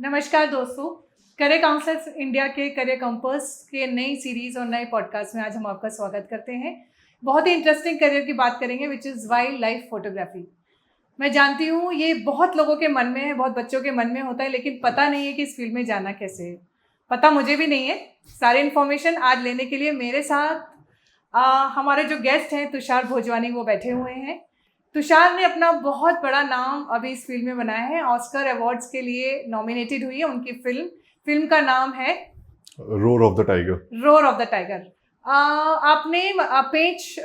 नमस्कार दोस्तों, career counsellors India के करियर कंपास के नई सीरीज और नए पॉडकास्ट में आज हम आपका स्वागत करते हैं। बहुत ही इंटरेस्टिंग करियर की बात करेंगे which is wild life photography. मैं जानती हूँ ये बहुत लोगों के मन में है, बहुत बच्चों के मन में होता है, लेकिन पता नहीं है कि इस फील्ड में जाना कैसे है। पता मुझे भी नहीं है। सारी इन्फॉर्मेशन आज लेने के लिए मेरे साथ हमारे जो गेस्ट हैं तुषार भोजवानी वो बैठे हुए हैं। तुषार ने अपना बहुत बड़ा नाम अभी इस फील्ड में बनाया है। ऑस्कर अवार्ड्स के लिए नॉमिनेटेड हुई है उनकी फिल्म का नाम है roar of the tiger. Roar of the tiger. आपने Pench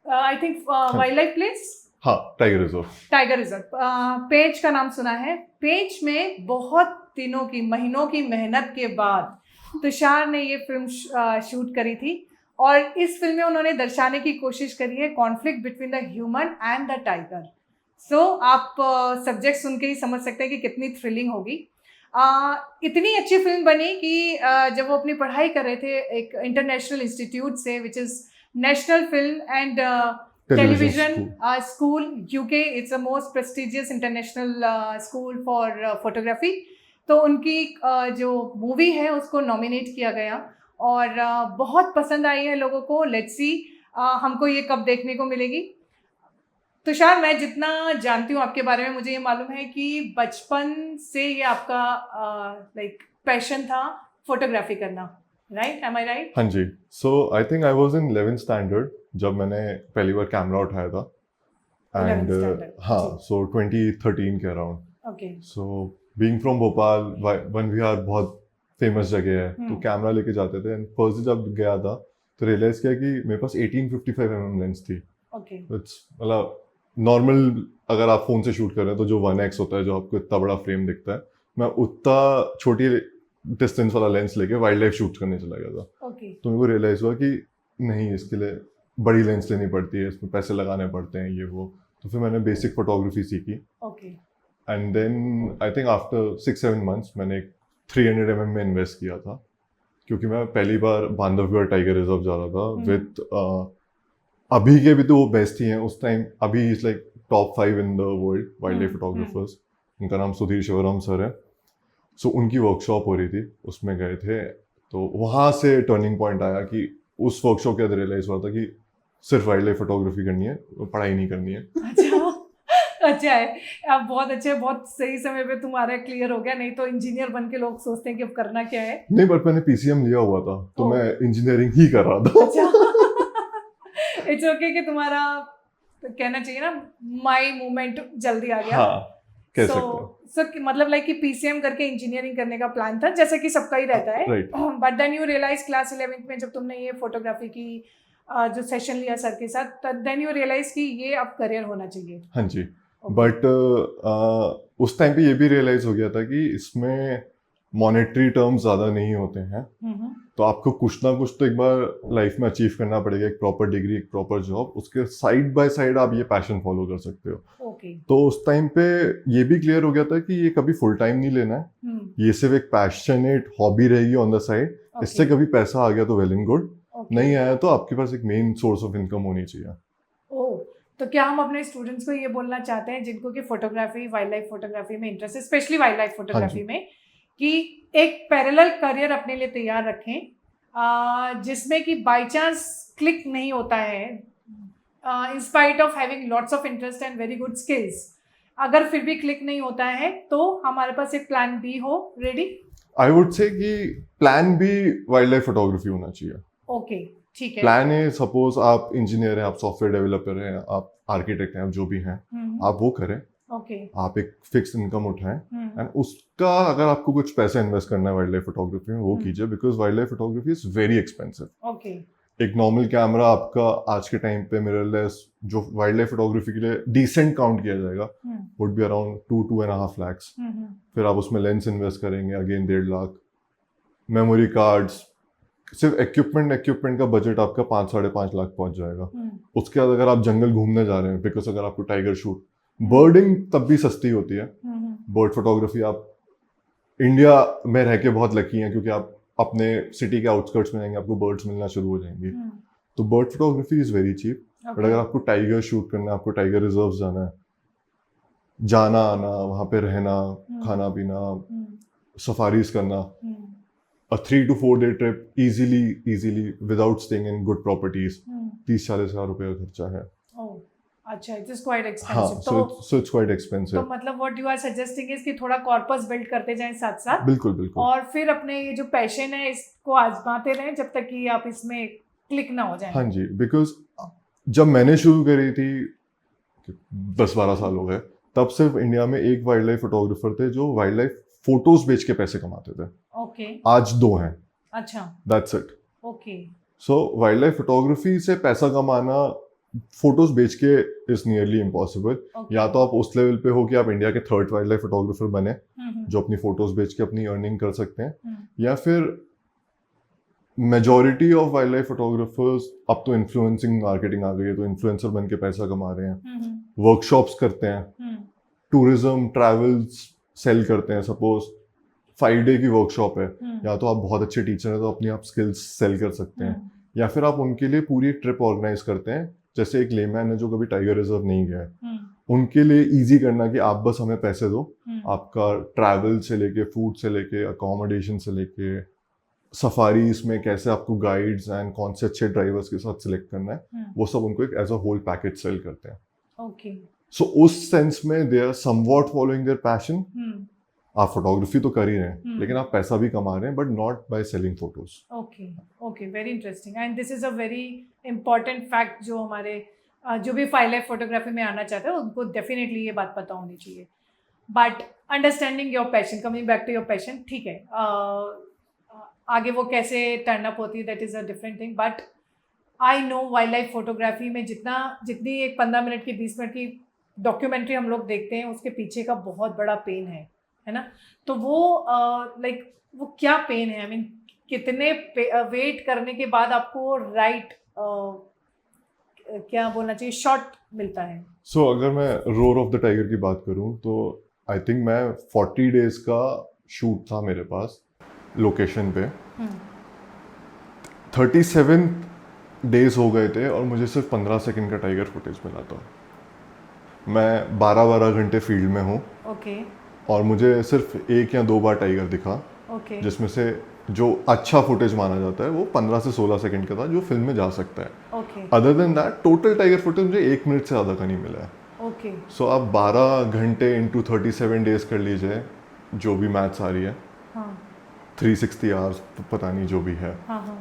I think wildlife place, हाँ, टाइगर रिजर्व पेंच का नाम सुना है। पेंच में बहुत दिनों की महीनों की मेहनत के बाद तुषार ने ये फिल्म शूट करी थी और इस फिल्म में उन्होंने दर्शाने की कोशिश करी है conflict between the human and the tiger. So आप सब्जेक्ट सुन के ही समझ सकते हैं कि कितनी थ्रिलिंग होगी। इतनी अच्छी फिल्म बनी कि जब वो अपनी पढ़ाई कर रहे थे एक इंटरनेशनल इंस्टीट्यूट से which is national film and television school UK, it's a most prestigious international school for photography. तो उनकी जो मूवी है उसको नॉमिनेट किया गया और बहुत पसंद आई है लोगों को। लेट्स सी हमको ये कब देखने को मिलेगी। तुषार, मैं जितना जानती हूँ आपके बारे में मुझे ये मालूम है कि बचपन से ये आपका लाइक पैशन था फोटोग्राफी करना, राइट? Am I right? हाँ जी। So I think I was in 11th standard जब मैंने पहली बार कैमरा उठाया था। एंड 11th standard, हाँ, जी। सो 2013 के around. Okay. So being from Bhopal, Van Vihar बहुत फेमस जगह है, तो कैमरा लेके जाते थे। एंड फर्स्ट जब गया था तो रियलाइज किया कि मेरे पास 1855 mm लेंस थी। ओके। मतलब नॉर्मल अगर आप फोन से शूट कर रहे हैं तो जो 1x होता है, जो आपको इतना बड़ा फ्रेम दिखता है, मैं उतना छोटी डिस्टेंस वाला लेंस लेके वाइल्ड लाइफ शूट करने चला गया था। ओके। तो मेरे को रियलाइज हुआ कि नहीं, इसके लिए बड़ी लेंस लेनी पड़ती है, इसमें पैसे लगाने पड़ते हैं, ये वो। तो फिर मैंने बेसिक फोटोग्राफी सीखी। Okay. And then I think after 6-7 months मैंने एक 300 mm में इन्वेस्ट किया था, क्योंकि मैं पहली बार बांधवगढ़ टाइगर रिजर्व जा रहा था विद अभी के भी तो वो बेस्ट ही हैं उस टाइम। अभी is like top 5 in the world wild life photographers. उनका नाम सुधीर शिवराम सर है। सो उनकी वर्कशॉप हो रही थी, उसमें गए थे। तो वहाँ से टर्निंग पॉइंट आया कि उस वर्कशॉप के अंदर रियलाइज हुआ था कि सिर्फ वाइल्ड लाइफ फोटोग्राफी करनी है, पढ़ाई नहीं करनी है। अच्छा है, आप बहुत अच्छे, बहुत सही समय पे तुम्हारा क्लियर हो गया। नहीं तो इंजीनियर बन के लोग सोचते हैं कि अब करना क्या है। नहीं, बट मैंने पीसीएम लिया हुआ था तो मैं इंजीनियरिंग ही कर रहा था। इट्स ओके कि तुम्हारा कहना चाहिए ना माई मूवमेंट जल्दी आ गया। हाँ, कह सकते हो। मतलब लाइक कि पीसीएम करके इंजीनियरिंग करने का प्लान था, जैसे कि सबका ही रहता है। But then you realize class 11th में जब तुमने ये फोटोग्राफी की जो सेशन लिया सर के साथ, देन यू रियलाइज कि ये अब करियर होना चाहिए। हाँ जी। बट उस टाइम पे ये भी रियलाइज हो गया था कि इसमें मॉनेटरी टर्म्स ज़्यादा नहीं होते हैं। तो आपको कुछ ना कुछ तो एक बार लाइफ में अचीव करना पड़ेगा, एक प्रॉपर डिग्री, एक प्रॉपर जॉब, उसके साइड बाय साइड आप ये पैशन फॉलो कर सकते हो। तो उस टाइम पे ये भी क्लियर हो गया था कि ये कभी फुल टाइम नहीं लेना है। ये सिर्फ एक पैशनेट हॉबी रहेगी ऑन द साइड। इससे कभी पैसा आ गया तो वेल एंड गुड, नहीं आया तो आपके पास एक मेन सोर्स ऑफ इनकम होनी चाहिए। तो क्या हम अपने स्टूडेंट्स को ये बोलना चाहते हैं जिनको कि फोटोग्राफी, वाइल्ड लाइफ फोटोग्राफी में इंटरेस्ट है, स्पेशली वाइल्ड लाइफ फोटोग्राफी में, कि एक पैरेलल करियर अपने लिए तैयार रखें जिसमें कि बाय चांस क्लिक नहीं होता है, in spite of having lots of interest and very good skills, अगर फिर भी क्लिक नहीं होता है तो हमारे पास एक प्लान बी हो रेडी। आई वुड से कि plan B wildlife photography होना चाहिए। ओके, ठीक है। प्लान है, सपोज आप इंजीनियर हैं, आप सॉफ्टवेयर डेवलपर हैं, आप आर्किटेक्ट हैं, आप जो भी हैं, आप वो करें। आप एक फिक्स इनकम उठाएं एंड उसका अगर आपको कुछ पैसा इन्वेस्ट करना है वाइल्ड लाइफ फोटोग्राफी में, वो कीजिए, because wild life photography is very expensive. एक नॉर्मल कैमरा आपका आज के टाइम पे मिररलेस जो वाइल्ड लाइफ फोटोग्राफी के लिए डिसेंट काउंट किया जाएगा वुड बी अराउंड 2-2.5 lakhs। फिर आप उसमें लेंस इन्वेस्ट करेंगे, अगेन 1.5 लाख, मेमोरी कार्ड्स, सिर्फ इक्विपमेंट का बजट आपका 5-5.5 लाख पहुंच जाएगा। उसके बाद अगर आप जंगल घूमने जा रहे हैं, बिकॉज अगर आपको टाइगर शूट, बर्डिंग तब भी सस्ती होती है। बर्ड फोटोग्राफी आप इंडिया में रह के बहुत लकी हैं, क्योंकि आप अपने सिटी के आउटस्कर्ट्स में जाएंगे, आपको बर्ड्स मिलना शुरू हो जाएंगी। तो bird photography is very cheap. But अगर आपको टाइगर शूट करना है, आपको टाइगर रिजर्व जाना है, जाना आना, वहाँ पे रहना, खाना पीना, सफारीज करना, a 3 to 4 day trip easily without staying in good properties, 30-40 हजार रुपये का खर्चा है. अच्छा, it is quite हाँ, expensive. so it's quite expensive. तो मतलब what you are suggesting is कि थोड़ा कॉर्पस बिल्ड करते जाएं साथ साथ. बिल्कुल. और फिर अपने ये जो पैशन है इसको आजमाते रहें जब तक कि आप इसमें क्लिक ना हो जाए. हाँ जी, बिकॉज जब मैंने शुरू करी थी 10-12 साल हो गए, तब सिर्फ इंडिया में एक वाइल्ड लाइफ फोटोग्राफर थे जो वाइल्ड लाइफ फोटोज बेच के पैसे कमाते थे. ओके. आज 2 हैं. अच्छा. That's it. Okay. So wild life photography से पैसा कमाना फोटोज बेच के इज नियरली इम्पॉसिबल. या तो आप उस लेवल पे हो कि आप इंडिया के 3rd वाइल्ड लाइफ फोटोग्राफर बने जो अपनी फोटोज बेच के अपनी अर्निंग कर सकते हैं, या फिर majority of wild life photographers अब तो इन्फ्लुएंसिंग मार्केटिंग आ गई है, तो इन्फ्लुएंसर बन के पैसा कमा रहे हैं, वर्कशॉप्स करते हैं, टूरिज्म ट्रैवल्स सेल करते हैं. सपोज 5 day की वर्कशॉप है, या तो आप बहुत अच्छे टीचर हैं तो अपनी आप स्किल्स सेल कर सकते हैं, या फिर आप उनके लिए पूरी ट्रिप ऑर्गेनाइज करते हैं. जैसे एक लेमैन है जो कभी टाइगर रिजर्व नहीं गया है, उनके लिए इजी करना कि आप बस हमें पैसे दो, आपका ट्रैवल से लेके फूड से लेके अकोमोडेशन से लेके सफारीज में कैसे आपको गाइड्स एंड कौन से अच्छे ड्राइवर्स के साथ सिलेक्ट करना है, वो सब उनको एक as a whole package sell करते हैं. ओके. सो उस सेंस में they are somewhat following their passion. आप फोटोग्राफी तो कर ही रहे हैं, लेकिन आप पैसा भी कमा रहे हैं, but not by selling photos. Okay, very interesting. And this is a very important fact जो हमारे जो भी वाइल्ड लाइफ फोटोग्राफी में आना चाहते हैं उनको डेफिनेटली ये बात पता होनी चाहिए. But understanding your passion, coming back to your passion, ठीक है, आगे वो कैसे टर्न अप होती है that is a different thing. But I know wildlife photography में जितनी एक 15 मिनट की 20 मिनट की डॉक्यूमेंट्री हम लोग देखते हैं उसके पीछे का बहुत बड़ा पेन है ना. तो वो वो क्या पेन है? आई मीन कितने वेट करने के बाद आपको राइट क्या बोलना चाहिए शॉट मिलता है? सो अगर मैं रोर ऑफ द टाइगर की बात करूं तो आई थिंक मैं 40 days का शूट था मेरे पास लोकेशन पे. 37 days हो गए थे और मुझे सिर्फ 15 सेकंड का टाइगर फुटेज मिला था. मैं 12 घंटे फील्ड में हूँ. ओके. और मुझे सिर्फ 1 या 2 बार टाइगर दिखा. ओके. जिसमें से जो अच्छा फुटेज माना जाता है वो 15 से 16 सेकंड का था जो फिल्म में जा सकता है. Okay. Other than that total tiger footage मुझे 1 मिनट से ज़्यादा का नहीं मिला है. ओके. सो आप 12 घंटे इंटू 37 days कर लीजिए, जो भी मैथ्स आ रही है. हाँ. 360 hours पता नहीं जो भी है. हाँ.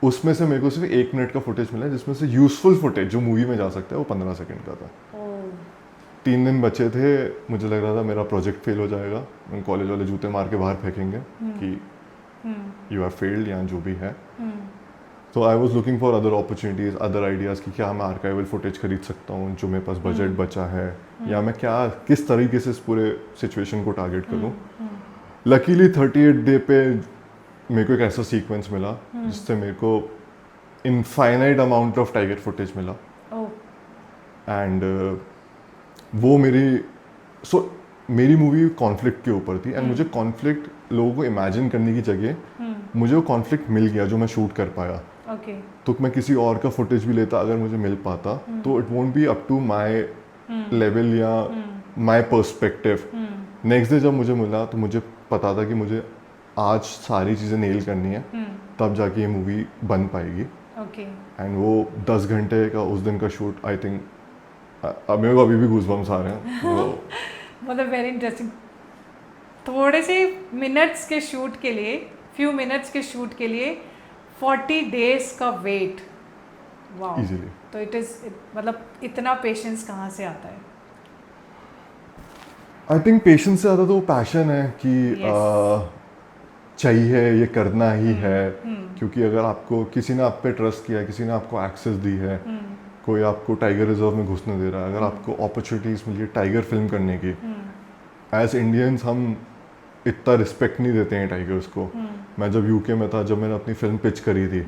उसमें से मेरे को सिर्फ 1 मिनट का फुटेज मिला है, जिसमें से यूजफुल फुटेज जो मूवी में जा सकता है वो 15 सेकंड का था. 3 दिन बचे थे, मुझे लग रहा था मेरा प्रोजेक्ट फेल हो जाएगा, कॉलेज वाले जूते मार के बाहर फेंकेंगे कि यू हैव फेल्ड या जो भी है. तो I was looking for other opportunities, other ideas कि क्या मैं आर्काइवल फुटेज खरीद सकता हूँ जो मेरे पास बजट बचा है, या मैं किस तरीके से इस पूरे सिचुएशन को टारगेट करूँ. लकीली 38 day पे मेरे को एक ऐसा सीक्वेंस मिला जिससे मेरे को infinite amount of tiger footage मिला. एंड वो मेरी मूवी कॉन्फ्लिक्ट के ऊपर थी, एंड मुझे कॉन्फ्लिक्ट लोगों को इमेजिन करने की जगह मुझे वो कॉन्फ्लिक्ट मिल गया जो मैं शूट कर पाया. तो मैं किसी और का फुटेज भी लेता अगर मुझे मिल पाता तो it won't be up to my level या माय पर्सपेक्टिव. नेक्स्ट डे जब मुझे मिला तो मुझे पता था कि मुझे आज सारी चीज़ें नेल करनी है, तब जाके ये मूवी बन पाएगी. एंड वो 10 घंटे का उस दिन का शूट, आई थिंक मेरे को अभी भी गूज़बम्स आ रहे हैं. मतलब वेरी इंटरेस्टिंग. थोड़े से मिनट्स के शूट के लिए, फ्यू मिनट्स के शूट के लिए 40 days का वेट. वाह. इजीली. तो इट इज़ मतलब इतना पेशेंस कहाँ से आता है? आई थिंक पेशेंस से ज़्यादा तो पैशन है कि चाहिए, ये करना ही है. क्योंकि अगर आपको किसी ने आप पे ट्रस्ट किया, किसी ने आपको एक्सेस दी है, कोई आपको टाइगर रिजर्व में घुसने दे रहा है, अगर आपको अपॉर्चुनिटीज़ मिली है टाइगर फिल्म करने की, एज इंडियंस हम इतना रिस्पेक्ट नहीं देते हैं टाइगर्स को. मैं जब यूके में था, जब मैंने अपनी फिल्म पिच करी थी,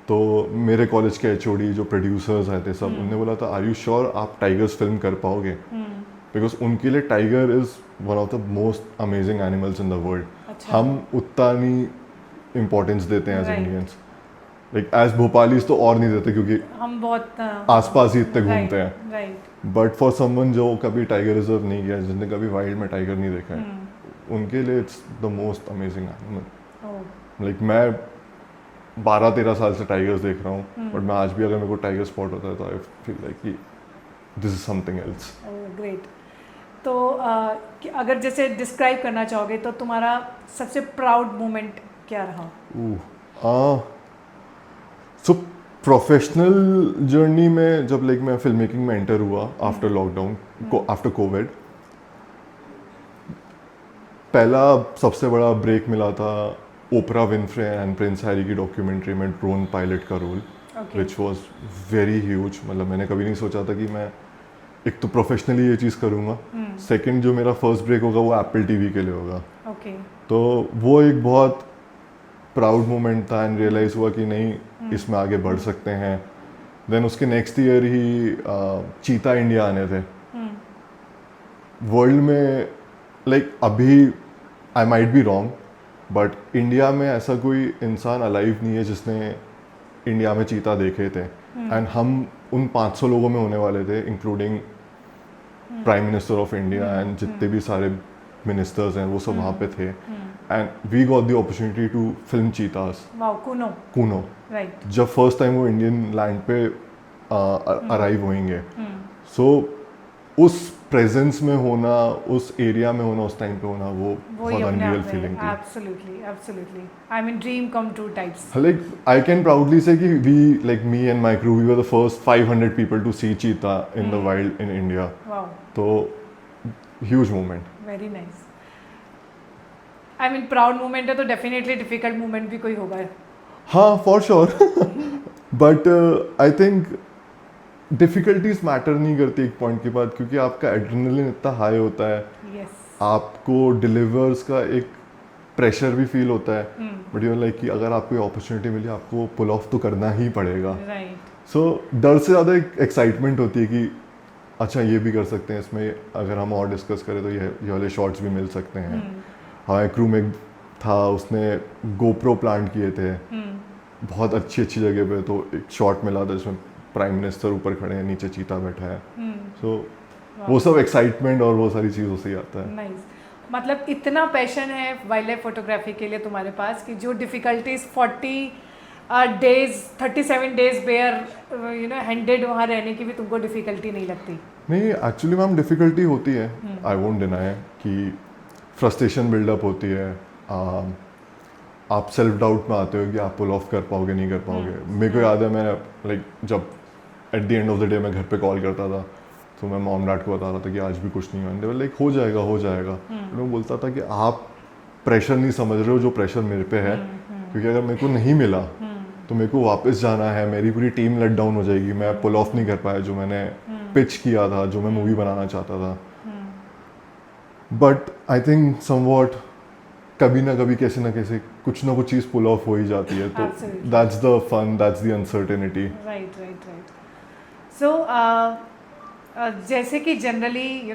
तो मेरे कॉलेज के एचओडी जो प्रोड्यूसर्स आए थे सब, उनने बोला था आर यू श्योर आप टाइगर्स फिल्म कर पाओगे, बिकॉज उनके लिए tiger is one of the most amazing animals in the world. हम उतना नहीं इम्पोर्टेंस देते हैं एज इंडियंस. लाइक एज भोपालीज तो और नहीं देते क्योंकि हम बहुत आसपास ही इतने घूमते हैं। राइट। बट फॉर समवन जो कभी टाइगर रिजर्व नहीं गया, जिसने कभी वाइल्ड में टाइगर नहीं देखा है, उनके लिए it's the most amazing animal. Like मैं 12-13 साल से टाइगर्स देख रहा हूँ, बट मैं आज भी अगर मेरे को टाइगर स्पॉट होता है तो आई फील लाइक कि this is something else. Great. तो अगर जैसे डिस्क्राइब करना चाहोगे तो तुम्हारा सबसे प्राउड मोमेंट क्या रहा? सो प्रोफेशनल जर्नी में जब लाइक मैं फिल्म मेकिंग में एंटर हुआ आफ्टर लॉकडाउन, आफ्टर कोविड, पहला सबसे बड़ा ब्रेक मिला था Oprah Winfrey and Prince Harry की डॉक्यूमेंट्री में ड्रोन पायलट का role, which was very huge. मतलब मैंने कभी नहीं सोचा था कि मैं एक तो प्रोफेशनली ये चीज़ करूँगा, सेकंड जो मेरा फर्स्ट ब्रेक होगा वो एप्पल टीवी के लिए होगा। तो वो एक बहुत प्राउड मोमेंट था एंड रियलाइज़ हुआ कि नहीं, इसमें आगे बढ़ सकते हैं। देन उसके नेक्स्ट ईयर ही चीता इंडिया आने थे। वर्ल्ड में लाइक अभी I might be wrong, but India में ऐसा कोई इंसान अलाइव नहीं है जिसने इंडिया में चीता देखे थे। एंड हम उन 500 लोगों में होने वाले थे, including prime minister of India and जितने भी सारे मिनिस्टर्स हैं वो सब वहाँ पे थे। And we got the opportunity to film cheetahs. Kuno right. जब फर्स्ट टाइम वो इंडियन लैंड पे अराइव होंगे, सो उस प्रेजेंस में होना, उस एरिया में होना, उस टाइम पे होना, वो बहुत अनरियल फीलिंग थी। Absolutely I mean dream come true types. Like I can proudly say कि we, like me and my crew, we were the first 500 people to see cheetah in the wild in India. तो huge moment. Very nice. I mean proud moment है तो definitely difficult moment भी कोई होगा। हाँ, for sure. But I think difficulties matter नहीं करती एक पॉइंट के बाद, क्योंकि आपका एड्रेनलिन इतना हाई होता है। आपको डिलीवर्स का एक प्रेशर भी फील होता है, बट यू लाइक कि अगर आपको अपॉर्चुनिटी मिली आपको पुल ऑफ तो करना ही पड़ेगा। सो डर से ज़्यादा एक एक्साइटमेंट होती है कि अच्छा ये भी कर सकते हैं, इसमें अगर हम और डिस्कस करें तो ये वाले शॉट्स भी मिल सकते हैं। हमारे क्रू में था, उसने गोप्रो प्लांट किए थे बहुत अच्छी जगह पे, तो एक शॉट मिला था जिसमें प्राइम मिनिस्टर ऊपर खड़े हैं, नीचे चीता बैठा है। सो वो सब एक्साइटमेंट और वो सारी चीज़ों से ही आता है। नाइस। मतलब इतना पैशन है वाइल्ड लाइफ फोटोग्राफी के लिए तुम्हारे पास कि जो डिफ़िकल्टीज 37 डेज बेयर हैंडेड वहाँ रहने की भी तुमको डिफ़िकल्टी नहीं लगती? नहीं, एक्चुअली मैम डिफ़िकल्टी होती है, आई वोंट डिनाई कि फ्रस्ट्रेशन बिल्डअप होती है। आप सेल्फ डाउट में आते हो कि आप पुल ऑफ कर पाओगे नहीं कर पाओगे। मेरे को याद है, मैं लाइक जब at the end of the day मैं घर पे कॉल करता था तो मैं मॉम डैड को बता रहा था कि आज भी कुछ नहीं हुआ, लाइक हो जाएगा हो जाएगा। मैं बोलता था कि आप प्रेशर नहीं समझ रहे हो जो प्रेशर मेरे पे है, क्योंकि अगर मेरे को नहीं मिला तो मेरे को वापस जाना है, मेरी पूरी टीम लेट डाउन हो जाएगी, मैं पुल ऑफ नहीं कर पाया जो मैंने पिच किया था, जो मैं मूवी बनाना चाहता था। बट आई थिंक समवॉट कभी ना कभी कैसे ना कैसे कुछ ना कुछ चीज़ पुल ऑफ हो ही जाती है, तो that's the fun, that's the uncertainty. Right. So जैसे कि जनरली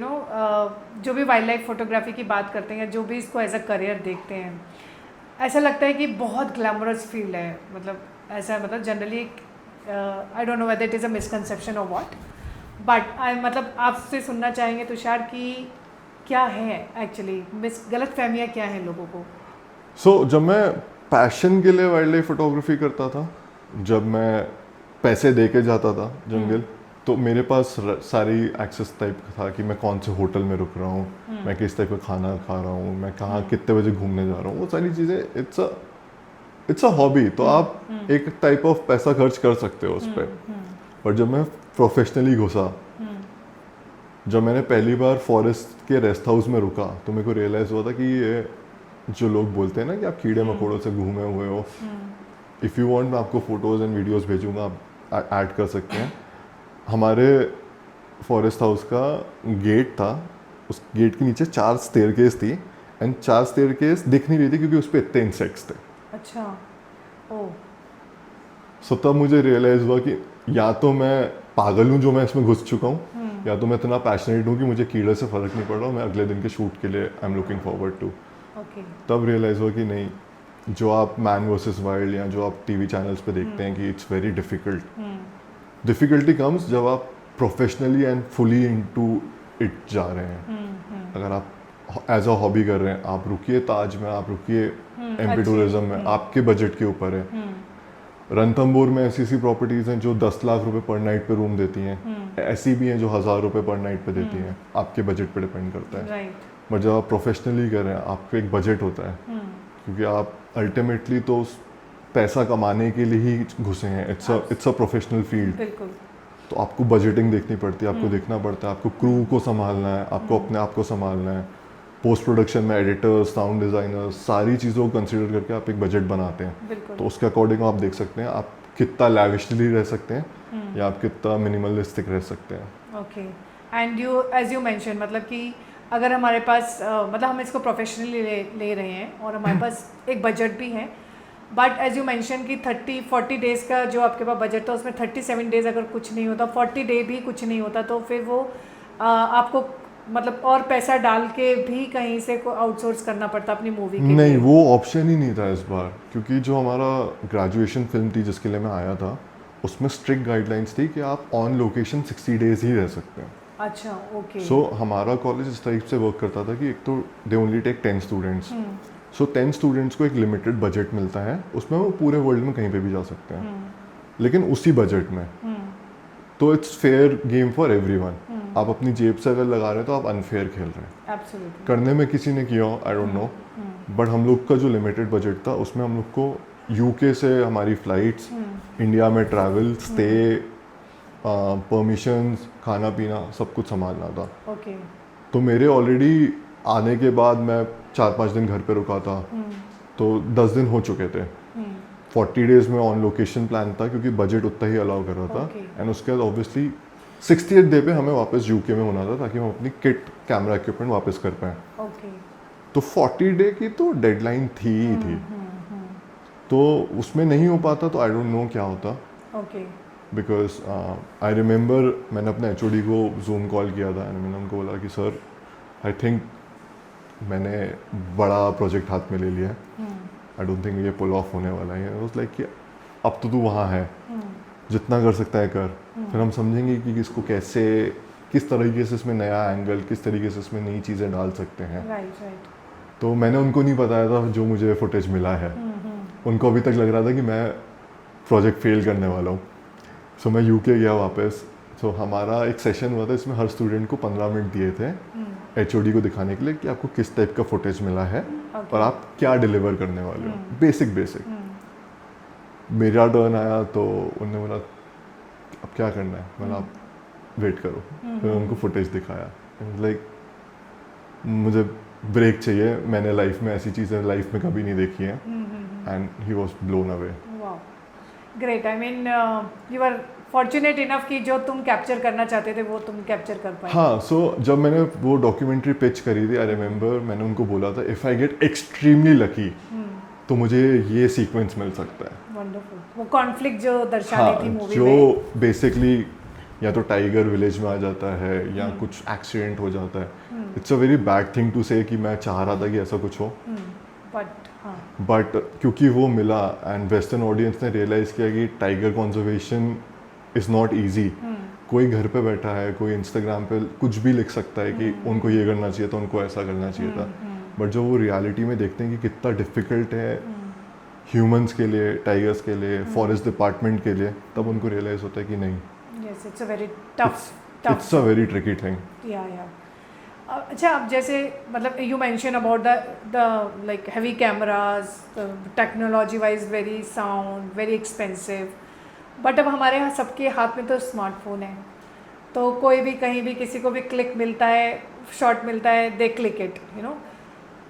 जो भी वाइल्ड लाइफ फोटोग्राफी की बात करते हैं, जो भी इसको एज अ करियर देखते हैं, ऐसा लगता है कि बहुत ग्लैमरस फील्ड है। मतलब ऐसा, मतलब generally I don't know whether it is a misconception और व्हाट, बट मतलब आपसे सुनना चाहेंगे तुषार कि क्या है एक्चुअली गलत फहमियाँ क्या हैं लोगों को? सो जब मैं पैशन के लिए वाइल्ड लाइफ फोटोग्राफी करता था, जब मैं पैसे दे के जाता था जंगल, तो मेरे पास सारी एक्सेस टाइप था कि मैं कौन से होटल में रुक रहा हूँ, मैं किस टाइप का खाना खा रहा हूँ, मैं कहाँ कितने बजे घूमने जा रहा हूँ, वो सारी चीज़ें इट्स अ हॉबी। तो आप एक टाइप ऑफ पैसा खर्च कर सकते हो उस पर। पर जब मैं प्रोफेशनली घुसा, जब मैंने पहली बार फॉरेस्ट के रेस्ट हाउस में रुका, तो मेरे को रियलाइज़ हुआ था कि ये जो लोग बोलते हैं ना कि आप कीड़े मकोड़ों से घूमे हुए हो, इफ़ यू वांट मैं आपको फ़ोटोज़ एंड वीडियोज़ भेजूँगा, आप ऐड कर सकते हैं। हमारे फॉरेस्ट हाउस का गेट था, उस गेट के नीचे 4 स्टेयरकेस थी, एंड 4 स्टेयरकेस दिख नहीं रही थी क्योंकि उस पर इतने इंसेक्ट्स थे। अच्छा, ओह। सो तब मुझे रियलाइज़ हुआ कि या तो मैं पागल हूँ जो मैं इसमें घुस चुका हूँ, या तो मैं इतना पैशनेट हूँ कि मुझे कीड़े से फ़र्क नहीं पड़ रहा, मैं अगले दिन के शूट के लिए I am looking forward to. तब रियलाइज़ हुआ कि नहीं, जो आप मैन वर्सेस वाइल्ड या जो आप टीवी चैनल्स पे देखते हैं कि it's very difficult, difficulty comes जब आप professionally and fully into it जा रहे हैं। अगर आप एज अ हॉबी कर रहे हैं, आप रुकिए ताज में, आप रुकिए एमपी टूरिज्म में, आपके बजट के ऊपर है। रणथंबोर में ऐसी प्रॉपर्टीज हैं जो 10 लाख रुपए पर नाइट पे रूम देती हैं, ऐसी भी हैं जो 1000 रुपए पर नाइट पे देती हैं, आपके बजट पे डिपेंड करता है। बट जब आप प्रोफेशनली कर रहे हैं, आपको एक बजट होता है, क्योंकि आप अल्टीमेटली तो पैसा कमाने के लिए ही घुसे हैं। इट्स अ प्रोफेशनल फील्ड, तो आपको बजटिंग देखनी पड़ती है, आपको देखना पड़ता है, आपको क्रू को संभालना है, आपको अपने आप को संभालना है, पोस्ट प्रोडक्शन में एडिटर्स, साउंड डिज़ाइनर्स, सारी चीज़ों को कंसिडर करके आप एक बजट बनाते हैं। तो उसके अकॉर्डिंग आप देख सकते हैं आप कितना लैविशली रह सकते हैं या आप कितना मिनिमलिस्टिक रह सकते हैं। Okay, and you as you mention, मतलब कि अगर हमारे पास मतलब हम इसको प्रोफेशनली ले रहे हैं और हमारे पास एक बजट भी है, बट एज यू मेंशन कि 30-40 डेज़ का जो आपके पास बजट था उसमें 37 डेज़ अगर कुछ नहीं होता, 40 डे भी कुछ नहीं होता, तो फिर वो आपको मतलब और पैसा डाल के भी कहीं से को आउटसोर्स करना पड़ता अपनी मूवी के लिए? नहीं, वो ऑप्शन ही नहीं था इस बार, क्योंकि जो हमारा ग्रेजुएशन फिल्म थी जिसके लिए मैं आया था, उसमें स्ट्रिक्ट गाइडलाइंस थी कि आप ऑन लोकेशन 60 डेज ही रह सकते हैं। अच्छा, ओके। सो हमारा कॉलेज इस टाइप से वर्क करता था कि एक तो they only take 10 students, so 10 students को एक लिमिटेड बजट मिलता है, उसमें वो पूरे वर्ल्ड में कहीं पे भी जा सकते हैं, लेकिन उसी बजट में। तो it's fair game for everyone. आप अपनी जेब से अगर लगा रहे हैं तो आप अनफेयर खेल रहे हैं। Absolutely. करने में किसी ने किया, आई डोंट नो, बट हम लोग का जो लिमिटेड बजट था उसमें हम लोग को यूके से हमारी फ्लाइट्स, इंडिया में ट्रैवल, स्टे, परमिशंस, खाना पीना सब कुछ संभालना था। Okay. तो मेरे ऑलरेडी आने के बाद मैं 4-5 दिन घर पे रुका था, तो 10 दिन हो चुके थे। 40 डेज में ऑन लोकेशन प्लान था क्योंकि बजट उतना ही अलाउ कर रहा था। एंड उसके बाद ऑब्वियसली 60th डे पे हमें वापस यूके में होना था ताकि हम अपनी किट, कैमरा इक्विपमेंट वापस कर पाएँ। तो 40 डे की तो डेडलाइन थी ही थी, तो उसमें नहीं हो पाता तो आई डोंट नो क्या होता। बिकॉज आई रिमेंबर मैंने अपने HOD को जूम कॉल किया था एंड मैंने उनको बोला कि सर आई थिंक मैंने बड़ा प्रोजेक्ट हाथ में ले लिया है, आई डोंट थिंक ये पुल ऑफ होने वाला है। वाज लाइक कि अब तो तू वहाँ है, जितना कर सकता है कर, फिर हम समझेंगे कि इसको कैसे, किस तरीके से इसमें नया एंगल, किस तरीके से इसमें नई चीज़ें डाल सकते हैं। राइट। तो मैंने उनको नहीं बताया था जो मुझे फुटेज मिला है। उनको अभी तक लग रहा था कि मैं प्रोजेक्ट फेल करने वाला हूँ। सो मैं यूके गया वापस। सो हमारा एक सेशन हुआ था, इसमें हर स्टूडेंट को 15 मिनट दिए थे HOD को दिखाने के लिए कि आपको किस टाइप का फुटेज मिला है और आप क्या डिलीवर करने वाले हो, बेसिक। मेरा टर्न आया तो उन्होंने बोला अब क्या करना है, मतलब आप वेट करो। फिर उनको फुटेज दिखाया, लाइक मुझे ब्रेक चाहिए, मैंने लाइफ में ऐसी चीज़ें लाइफ में कभी नहीं देखी हैं। And he was blown away. Great, I mean you are fortunate enough कि जो तुम कैप्चर करना चाहते थे वो तुम कैप्चर कर पाए। हाँ, सो जब मैंने वो डॉक्यूमेंट्री पिच करी थी, आई रिमेंबर मैंने उनको बोला था if I get extremely lucky तो मुझे ये सीक्वेंस मिल सकता है। वंडरफुल। वो कॉन्फ्लिक्ट जो दर्शानी थी मूवी में, जो बेसिकली या तो टाइगर विलेज में आ जाता है या कुछ एक्सीडेंट हो जाता है। It's a very bad thing to say कि मैं चाह रहा था कि ऐसा कुछ हो, बट क्योंकि वो मिला एंड वेस्टर्न ऑडियंस ने रियलाइज़ किया कि tiger conservation is not easy. कोई घर पे बैठा है, कोई इंस्टाग्राम पे कुछ भी लिख सकता है कि उनको ये करना चाहिए था, उनको ऐसा करना चाहिए था, बट जब वो रियलिटी में देखते हैं कि कितना डिफ़िकल्ट है ह्यूमंस के लिए, टाइगर्स के लिए, फॉरेस्ट डिपार्टमेंट के लिए, तब उनको रियलाइज़ होता है कि नहीं, it's a very tough, it's a very tricky thing. या अच्छा, अब जैसे मतलब you mention about the like heavy cameras, technology wise very sound, very expensive, but अब हमारे यहाँ सबके हाथ में तो स्मार्टफोन है, तो कोई भी कहीं भी किसी को भी क्लिक मिलता है, शॉट मिलता है, दे क्लिक इट, यू नो।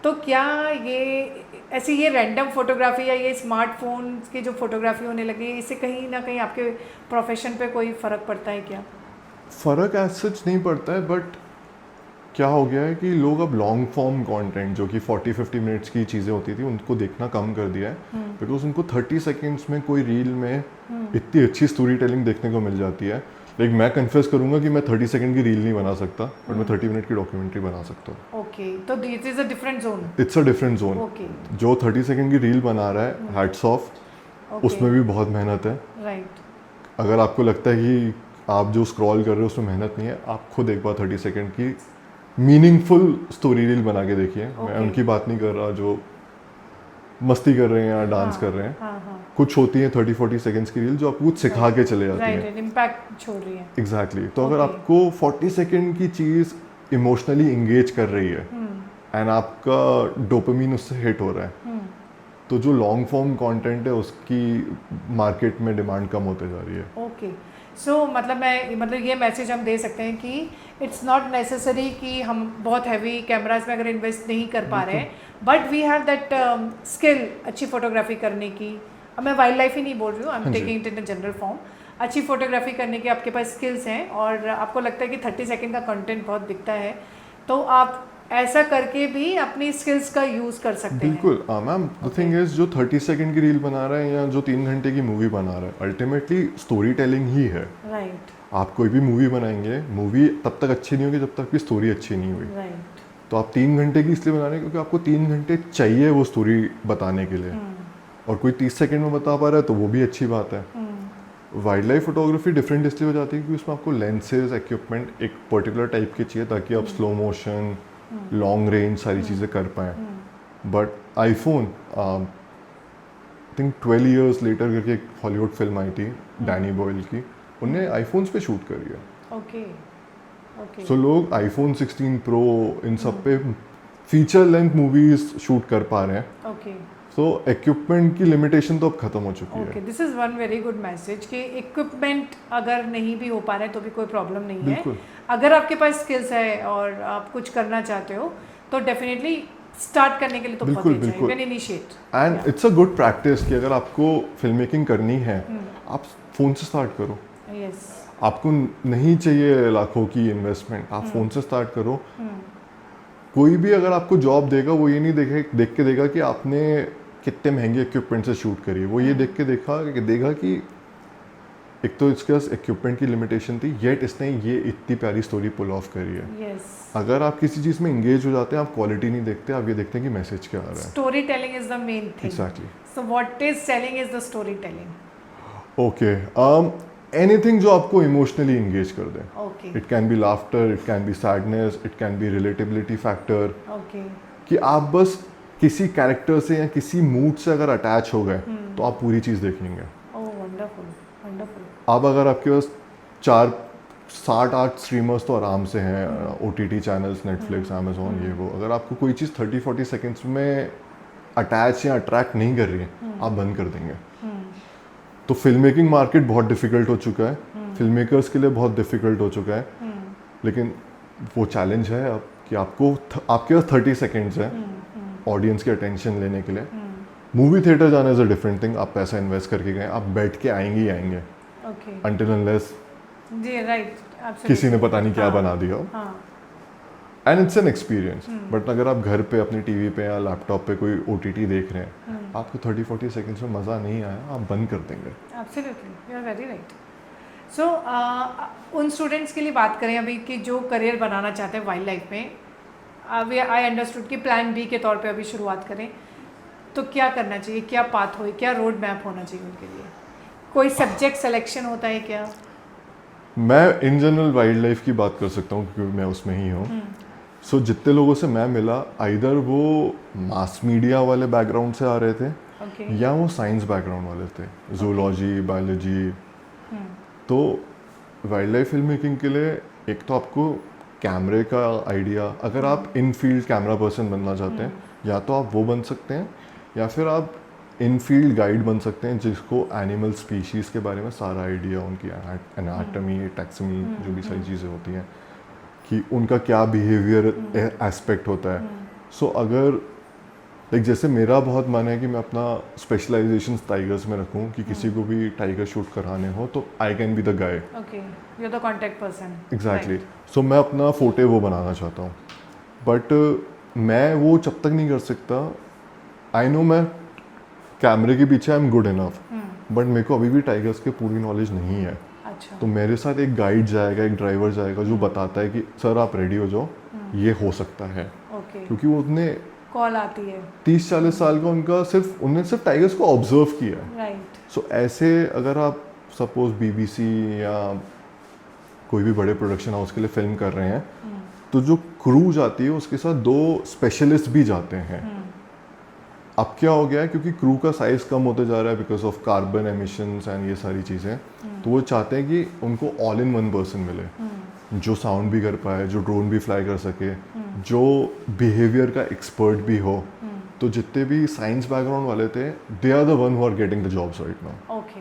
तो क्या ये ऐसी ये रैंडम फोटोग्राफी या ये स्मार्टफोन की जो फोटोग्राफी होने लगी, इससे कहीं ना कहीं आपके प्रोफेशन पे कोई फ़र्क पड़ता है क्या? फ़र्क एज सच नहीं पड़ता है, बट क्या हो गया है कि लोग अब लॉन्ग फॉर्म कंटेंट जो कि 40-50 मिनट्स की चीज़ें होती थी उनको देखना कम कर दिया है, बिकॉज उनको 30 सेकेंड्स में कोई रील में इतनी अच्छी स्टोरी टेलिंग देखने को मिल जाती है। लाइक मैं कन्फेस करूंगा कि मैं 30 सेकंड की रील नहीं बना सकता, बट मैं 30 मिनट की डॉक्यूमेंट्री बना सकता हूँ। ओके, तो this is a different zone. It's a different zone. Okay, जो 30 सेकंड की रील बना रहा है, हैट्स ऑफ, उसमें भी बहुत मेहनत है। राइट। अगर आपको लगता है कि आप जो स्क्रॉल कर रहे हो उसमें मेहनत नहीं है, आप खुद एक बार 30 सेकंड की मीनिंगफुल स्टोरी रील बना के देखिए। मैं उनकी बात नहीं कर रहा जो मस्ती कर रहे हैं या डांस कर रहे हैं। हाँ। कुछ होती है 30-40 सेकंड्स की रील जो आपको कुछ सिखा के चले जाती है। राइट, इम्पैक्ट छोड़ रही है। एग्जैक्टली। तो अगर आपको 40 सेकंड की चीज़ इमोशनली इंगेज कर रही है एंड आपका डोपामिन उससे हिट हो रहा है, तो जो लॉन्ग फॉर्म कंटेंट है उसकी मार्केट में डिमांड कम होते जा रही है। ओके, सो मतलब ये मैसेज हम दे सकते हैं कि इट्स नॉट नेसेसरी कि हम बहुत हैवी कैमराज में अगर इन्वेस्ट नहीं कर पा रहे हैं, but we have that skill अच्छी फोटोग्राफी करने की। अब मैं वाइल्ड लाइफ ही नहीं बोल रही हूँ, I am taking it in a general form. अच्छी फोटोग्राफी करने के आपके पास स्किल्स हैं और आपको लगता है कि 30 सेकंड का कंटेंट बहुत दिखता है, तो आप ऐसा करके भी अपनी स्किल्स का यूज़ कर सकते हैं। बिल्कुल मैम, द थिंग इज जो 30 सेकंड की रील बना रहा है या जो 3 घंटे की मूवी बना रहा है, अल्टीमेटली स्टोरी टेलिंग ही है। राइट। आप कोई भी मूवी बनाएंगे, मूवी तब तक अच्छी नहीं होगी जब तक की स्टोरी अच्छी नहीं हुई। राइट। तो आप 3 घंटे की इसलिए बना रहे हैं क्योंकि आपको 3 घंटे चाहिए वो स्टोरी बताने के लिए, और कोई 30 सेकंड में बता पा रहा है तो वो भी अच्छी बात है। वाइल्ड लाइफ फोटोग्राफी डिफरेंट इसलिए हो जाती है क्योंकि उसमें आपको लेंसेज, इक्विपमेंट एक पर्टिकुलर टाइप की चाहिए ताकि आप स्लो मोशन, लॉन्ग रेंज सारी चीज़ें कर पाएँ। But iPhone, I think 12 years later करके एक हॉलीवुड फिल्म आई थी डैनी बॉयल की, उन्हें आईफोन्स पे शूट करी है। ओके। सो लोग आईफोन 16 प्रो इन सब pay feature length movies shoot कर पा रहे हैं। ओके। सो इक्विपमेंट की लिमिटेशन तो अब खत्म हो चुकी है। Okay, this is one very good message कि इक्विपमेंट अगर नहीं भी हो पा रहे तो भी कोई प्रॉब्लम नहीं है। बिल्कुल। अगर आपके पास स्किल्स है और आप कुछ करना चाहते हो तो डेफिनेटली स्टार्ट करने के लिए तो बहुत अच्छा है, you can initiate। And it's a good practice कि अगर आपको फिल्म मेकिंग करनी है, आप फ़ोन से स्टार्ट करो। यस। आपको नहीं चाहिए लाखों की इन्वेस्टमेंट, आप फ़ोन से स्टार्ट करो। कोई भी अगर आपको जॉब देगा वो ये नहीं देख के देगा कि आपने कितने महंगे इक्विपमेंट से शूट करी है, वो ये देख के देगा कि एक तो इसके पास इक्विपमेंट की लिमिटेशन थी, येट इसने ये इतनी प्यारी स्टोरी पुल ऑफ करी है। यस। अगर आप किसी चीज़ में एंगेज हो जाते हैं, आप क्वालिटी नहीं देखते, आप ये देखते हैं कि मैसेज क्या आ रहा है। Story telling is the main thing. Exactly. So what is selling is the story telling. Okay, anything जो आपको इमोशनली एंगेज कर दे। Okay. It can be laughter, it can be sadness, it can be relatability factor. Okay. कि आप बस किसी character से या किसी मूड से अगर अटैच हो गए तो आप पूरी चीज़ देखेंगे। ओह वंडरफुल, वंडरफुल। अब अगर आपके पास 60-8 स्ट्रीमर्स तो आराम से हैं, OTT चैनल्स, नेटफ्लिक्स, अमेजोन, ये वो, अगर आपको कोई चीज़ 30-40 सेकेंड्स में अटैच या अट्रैक्ट नहीं कर रही है, आप बंद कर देंगे। तो फिल्म मेकिंग मार्केट बहुत डिफिकल्ट हो चुका है, फिल्म मेकर्स के लिए बहुत डिफिकल्ट हो चुका है, लेकिन वो चैलेंज है अब कि आपके पास 30 सेकेंड्स है ऑडियंस की अटेंशन लेने के लिए। मूवी थिएटर जाना इज अ डिफरेंट थिंग, आप पैसा इन्वेस्ट करके गए, आप बैठ के आएंगे ही आएंगे। ओके। अनटिल अनलेस जी राइट, किसी ने पता नहीं क्या बना दिया हो, हाँ। And it's an experience. But अगर आप घर पे अपनी टीवी पे या लैपटॉप पे कोई OTT देख रहे हैं, आपको 30-40 सेकेंड्स में मज़ा नहीं आया, आप बंद कर देंगे। Absolutely, you are very right. So उन स्टूडेंट्स के लिए बात करें अभी कि जो करियर बनाना चाहते हैं वाइल्ड लाइफ में, आई अंडरस्टूड कि प्लान बी के तौर पे अभी शुरुआत करें, तो क्या करना चाहिए, क्या पाथ हो, क्या रोड मैप होना चाहिए उनके लिए? कोई सब्जेक्ट सिलेक्शन होता है क्या? मैं इन जनरल वाइल्ड लाइफ की बात कर सकता हूँ क्योंकि मैं उसमें ही हूँ। सो जितने लोगों से मैं मिला, आइदर वो मास मीडिया वाले बैकग्राउंड से आ रहे थे, या वो साइंस बैकग्राउंड वाले थे, जूलॉजी, बायोलॉजी। तो वाइल्ड लाइफ फिल्म मेकिंग के लिए एक तो आपको कैमरे का आइडिया, अगर आप इन फील्ड कैमरा पर्सन बनना चाहते हैं, या तो आप वो बन सकते हैं, या फिर आप इन फील्ड गाइड बन सकते हैं जिसको एनिमल स्पीशीज़ के बारे में सारा आइडिया, उनकी एनाटमी, टैक्समी, जो भी सारी चीज़ें होती हैं कि उनका क्या बिहेवियर एस्पेक्ट होता है। सो अगर लाइक जैसे मेरा बहुत मन है कि मैं अपना स्पेशलाइजेशन टाइगर्स में रखूं, कि किसी को भी टाइगर शूट कराने हो तो I can be the guy. Okay, you are the contact person. Exactly. So मैं अपना फोटे वो बनाना चाहता हूँ, बट मैं वो जब तक नहीं कर सकता, आई नो मैं कैमरे के पीछे I am good enough, but मेरे को अभी भी टाइगर्स की पूरी नॉलेज नहीं है। अच्छा। तो मेरे साथ एक गाइड जाएगा, एक ड्राइवर जाएगा जो बताता है कि सर आप रेडी हो जाओ, ये हो सकता है। ओके। क्योंकि वो उतने कॉल आती है 30-40 साल का उनका उन्होंने सिर्फ टाइगर्स को ऑब्जर्व किया है। राइट। सो ऐसे अगर आप सपोज BBC या कोई भी बड़े प्रोडक्शन हाउस के लिए फिल्म कर रहे हैं, तो जो क्रू जाती है उसके साथ 2 स्पेशलिस्ट भी जाते हैं। अब क्या हो गया है, क्योंकि क्रू का साइज कम होते जा रहा है because of carbon emissions and ये सारी चीज़ें, तो वो चाहते हैं कि उनको ऑल इन वन पर्सन मिले, जो साउंड भी कर पाए, जो ड्रोन भी फ्लाई कर सके, जो बिहेवियर का एक्सपर्ट भी हो। तो जितने भी साइंस बैकग्राउंड वाले थे, they are the one who are getting the jobs right now. Okay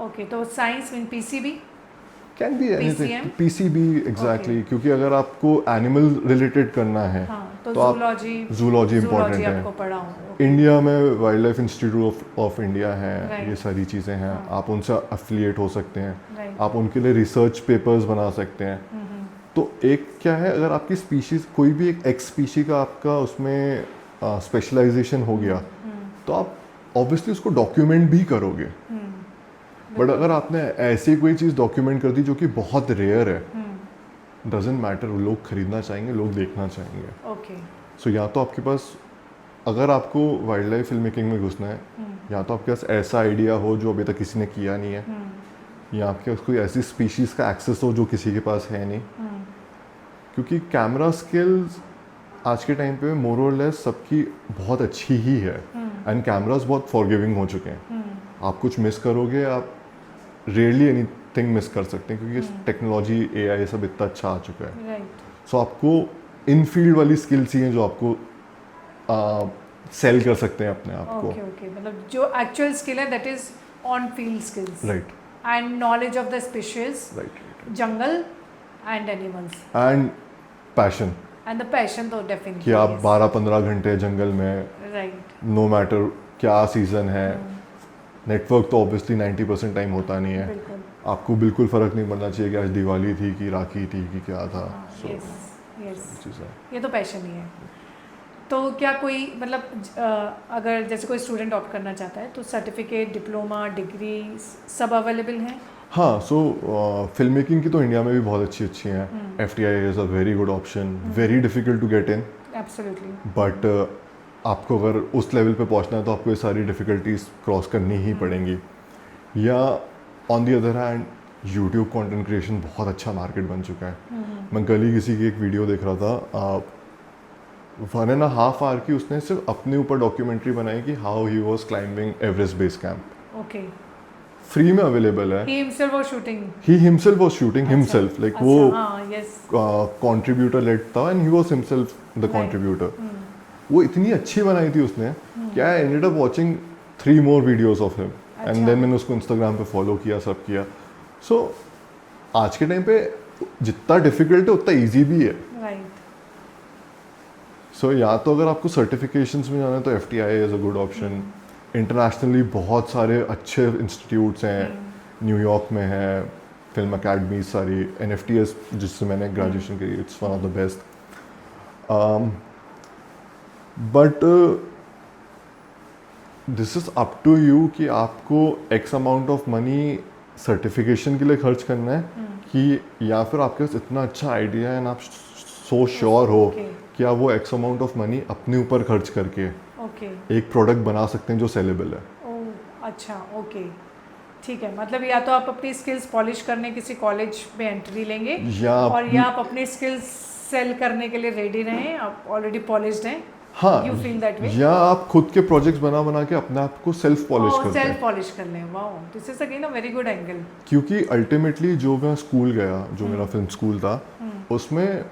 okay, तो science mean PCB can be anything, PCM? PCB exactly, क्योंकि अगर आपको एनिमल रिलेटेड करना है तो आप जूलॉजी जूलॉजी इंपॉर्टेंट आपको है। पढ़ा इंडिया में wild life institute of India है, Right. ये सारी चीज़ें हैं, आप उनसे अफिलिएट हो सकते हैं, Right. आप उनके लिए रिसर्च पेपर्स बना सकते हैं। तो एक क्या है, अगर आपकी स्पीशीज़ कोई भी एक एक्स स्पीशी का आपका उसमें स्पेशलाइजेशन हो गया, तो आप ऑब्वियसली उसको डॉक्यूमेंट भी करोगे। बट अगर आपने ऐसी कोई चीज़ डॉक्यूमेंट कर दी जो कि बहुत रेयर है, डजेंट मैटर, लोग खरीदना चाहेंगे, लोग देखना चाहेंगे। ओके। सो या तो आपके पास, अगर आपको वाइल्ड लाइफ फिल्म मेकिंग में घुसना है, या तो आपके पास ऐसा आइडिया हो जो अभी तक किसी ने किया नहीं है, या आपके पास कोई ऐसी स्पीशीज़ का एक्सेस हो जो किसी के पास है नहीं। क्योंकि कैमरा स्किल्स आज के टाइम पे मोर और लेस सबकी बहुत अच्छी ही है, एंड कैमरास बहुत फॉरगिविंग हो चुके हैं। आप कुछ मिस करोगे, आप रेयरली एनीथिंग मिस कर सकते हैं, क्योंकि टेक्नोलॉजी AI सब इतना अच्छा आ चुका है। राइट। सो आपको इन फील्ड वाली स्किल्स ही हैं जो आपको सेल कर सकते हैं अपने आप को। ओके ओके, मतलब जो एक्चुअल स्किल है that is on field skills. Right. And knowledge of the species, right. Jungle and animals, and passion, and the passion तो डेफिनेटली कि आप 12-15 घंटे जंगल में, राइट, नो मैटर क्या सीजन है, नेटवर्क तो ऑब्वियसली 90% टाइम होता नहीं है, बिल्कुल। आपको बिल्कुल फ़र्क नहीं पड़ना चाहिए कि आज दिवाली थी कि राखी थी कि क्या था। यस यस, चीज़ है। ये तो पैशन ही है। तो क्या कोई मतलब अगर जैसे कोई स्टूडेंट ऑप्ट करना चाहता है तो सर्टिफिकेट, डिप्लोमा, डिग्री सब अवेलेबल हैं? हाँ, सो फिल्म मेकिंग की तो इंडिया में भी बहुत अच्छी अच्छी हैं। FTI is a very good option, very difficult to get in, absolutely. But आपको अगर उस लेवल पे पहुंचना है तो आपको ये सारी डिफ़िकल्टीज क्रॉस करनी ही पड़ेंगी। या on the other hand YouTube content creation बहुत अच्छा मार्केट बन चुका है। मैं कल ही किसी की एक वीडियो देख रहा था, 1.5 आवर की, उसने सिर्फ अपने ऊपर डॉक्यूमेंट्री बनाई कि how he was climbing Everest base camp. Okay. Free में अवेलेबल है। He himself was shooting. He himself was shooting himself, like वो हाँ, यस, कंट्रीब्यूटर लेड था and he was himself the contributor. वो इतनी अच्छी बनाई थी उसने कि I ended up watching 3 more videos of him, and then मैंने उसको इंस्टाग्राम पे फॉलो किया, सब किया। सो आज के टाइम पे जितना डिफिकल्ट है उतना इजी भी है। राइट। सो या तो अगर आपको सर्टिफिकेशंस में जाना है तो FTI is a good option. Internationally बहुत सारे अच्छे इंस्टीट्यूट्स हैं, न्यूयॉर्क में है फिल्म अकेडमी सारी, NFTS जिससे मैंने ग्रेजुएशन की, it's one of the best. But this is up to you कि आपको X amount of money certification के लिए खर्च करना है, कि या फिर आपके पास इतना अच्छा आइडिया है एंड आप सो श्योर हो कि आप वो X अमाउंट ऑफ मनी अपने ऊपर खर्च करके एक प्रोडक्ट बना सकते हैं जो सेलेबल है। ओह अच्छा, ओके, ठीक है। मतलब या तो आप अपनी स्किल्स पॉलिश करने किसी कॉलेज में एंट्री लेंगे, या आप अपने स्किल्स सेल करने के लिए रेडी रहें, आप ऑलरेडी पॉलिश्ड हैं। हाँ, यू फील दैट वे? या आप खुद के प्रोजेक्ट्स बना के अपने आप को सेल्फ पॉलिश करते हैं। सेल्फ पॉलिश कर लें। Wow, this is again a very good angle. क्योंकि अल्टीमेटली जो मैं स्कूल गया, जो मेरा फिल्म स्कूल था, उसमें